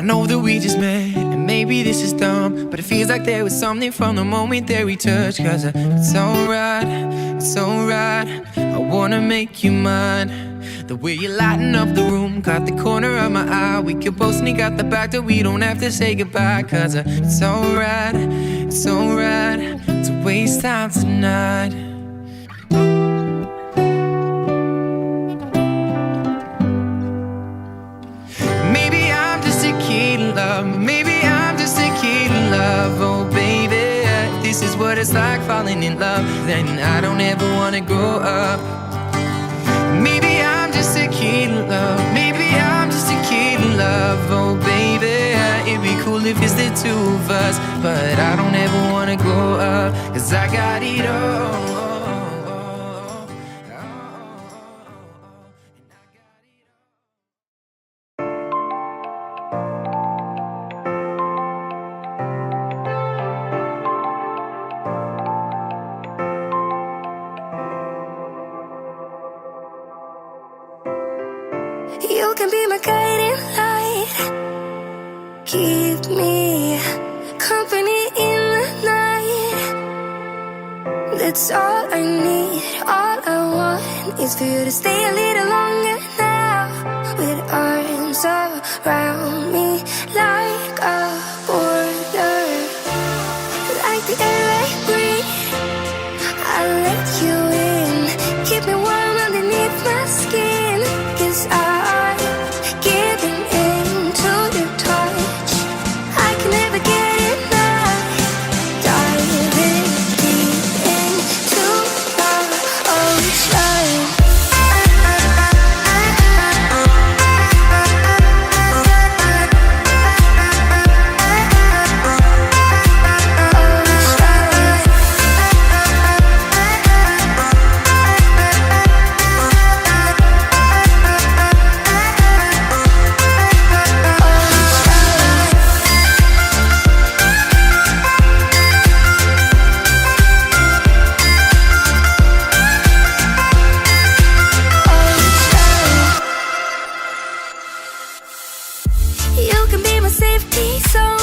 I know that we just met, and maybe this is dumb, but it feels like there was something from the moment that we touched. Cause it's alright, it's alright, I wanna make you mine. The way you lighten up the room, caught the corner of my eye. We could both sneak out the back door, we don't have to say goodbye. Cause it's alright to waste time tonight. Maybe I'm just a kid in love, maybe I'm just a kid in love. Oh baby, if this is what it's like falling in love, then I don't ever wanna grow up. Maybe I'm just a kid in love, maybe I'm just a kid in love. Oh baby, it'd be cool if it's the two of us, but I don't ever wanna grow up, cause I got it all. You can be my guiding light, keep me company in the night. That's all I need, all I want is for you to stay a little longer now, with arms around me like a border, like the air I breathe. I'll let you in, keep me warm underneath my skin, cause I'm giving in to your touch. I can never get enough, diving deep into the ocean. You can be my safety zone.